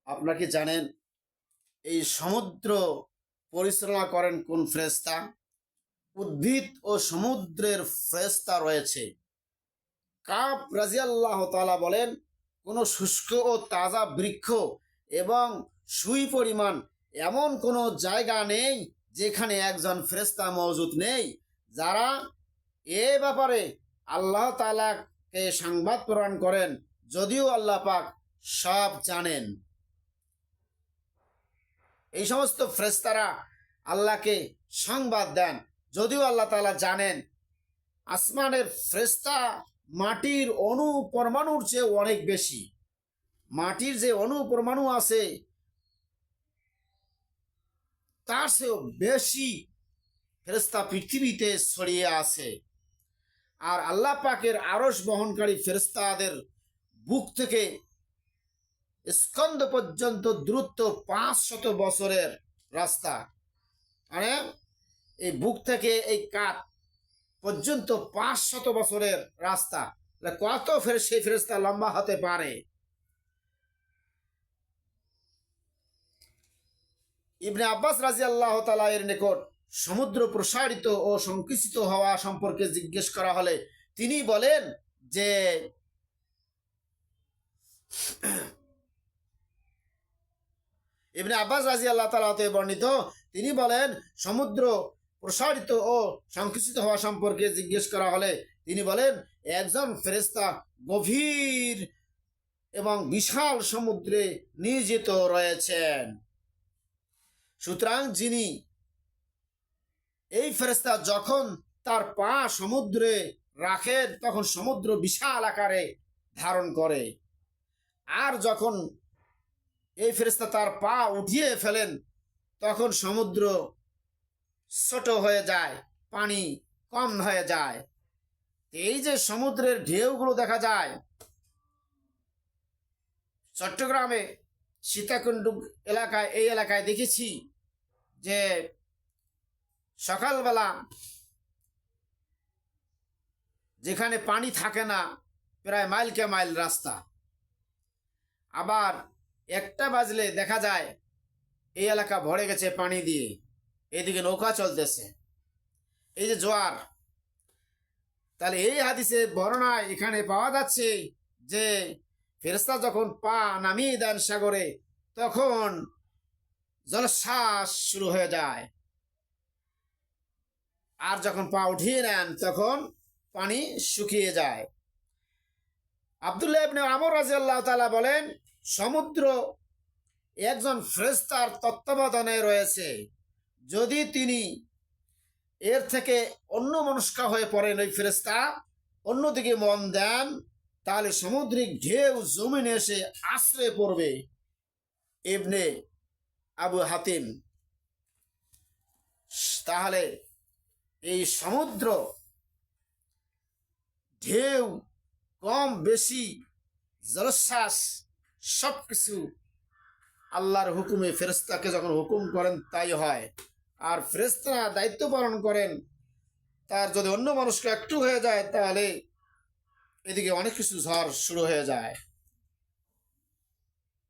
আপনারা কি জানেন এই সমুদ্র পরিচালনা করেন কোন ফেরেশতা? উদ্ভিদ ও সমুদ্রের ফেরেশতা রয়েছে। কাব রাদিয়াল্লাহু তাআলা বলেন, কোন শুষ্ক ও তাজা বৃক্ষ এবং সুই পরিমাণ এমন কোনো জায়গা নেই যেখানে একজন ফেরেশতা মওজুদ নেই, যারা এ ব্যাপারে আল্লাহ তাআলাকে সংবাদ প্রদান করেন, যদিও আল্লাহ পাক সব জানেন। এই সমস্ত ফেরেশতারা আল্লাহকে সংবাদ দেন, যদিও আল্লাহ তাআলা জানেন। আসমানের ফেরেশতা মাটির অণু পরমাণুর চেয়ে অনেক বেশি। মাটির যে অণু পরমাণু আছে তার চেয়েও বেশি ফেরেশতা পৃথিবীতে ছড়িয়ে আছে। আর আল্লাহ পাকের আরশ বহনকারী ফেরেশতাদের বুক থেকে স্কন্দ পর্যন্ত দূরত্ব 500 বছরের রাস্তা। মানে এই বুক থেকে এই কাত পর্যন্ত 500 বছরের রাস্তা। কত সেই ফেরেশতা লম্বা হতে পারে? ইবনে আব্বাস রাদিয়াল্লাহু তাআলা এর নিকট সমুদ্র প্রসারিত ও সংকুচিত হওয়া সম্পর্কে জিজ্ঞেস করা হলে তিনি বলেন যে ইবনে আব্বাস রাদিয়াল্লাহু তাআলা হতে বর্ণিত, তিনি বলেন সমুদ্র প্রসারিত ও সংকুচিত হওয়া সম্পর্কে জিজ্ঞেস করা হলে তিনি বলেন, একজন ফেরেশতা গভীর এবং বিশাল সমুদ্রে নিয়োজিত রয়েছেন। সুতরাং যিনি এই ফেরেশতা যখন তার পা সমুদ্রে রাখেন তখন সমুদ্র বিশাল আকারে ধারণ করে, আর যখন এই ফেরেশতা তার পা উঠিয়ে ফেলেন তখন সমুদ্র ছোট হয়ে যায়, পানি কম হয়ে যায়। এই যে সমুদ্রের ঢেউগুলো দেখা যায়, চট্টগ্রামে সীতাকুণ্ড এলাকায়, এই এলাকায় দেখেছি যে সকালবেলা যেখানে পানি থাকে না, প্রায় মাইলকে মাইল রাস্তা, আবার 1টা বাজলে দেখা যায় এই এলাকা ভরে গেছে পানি দিয়ে, এদিকে নৌকা চলতেছে। এই যে জোয়ার, তাহলে এই হাদিসে বর্ণনায় এখানে পাওয়া যাচ্ছে যে ফেরেশতা যখন পা নামিয়ে দেন সাগরে তখন জলোচ্ছ্বাস শুরু হয়ে যায়, আর যখন পা উঠিয়ে নেন তখন পানি শুকিয়ে যায়। আব্দুল্লাহ ইবনে আমর রাদিয়াল্লাহু তাআলা বলেন, সমুদ্র একজন ফেরেশতার তত্ত্বাবধানে রয়েছে। যদি তিনি এর থেকে অন্যমনস্ক হয়ে পড়েন, ওই ফেরেশতা অন্যদিকে মন দেন, তাহলে সামুদ্রিক ঢেউ জমিনে এসে আশ্রয় পড়বে। ইবনে আবু হাতিম। তাহলে এই সমুদ্র ঢেউ কম বেশি জলোচ্ছ্বাস সবকিছু আল্লাহর হুকুমে ফেরেশতাকে যখন হুকুম করেন তাই হয়। আর ফেরেশতারা দায়িত্ব পালন করেন, তার যদি অন্য মানুষকে একটু হয়ে যায় তাহলে এদিকে অনেক কিছু ঝড় শুরু হয়ে যায়।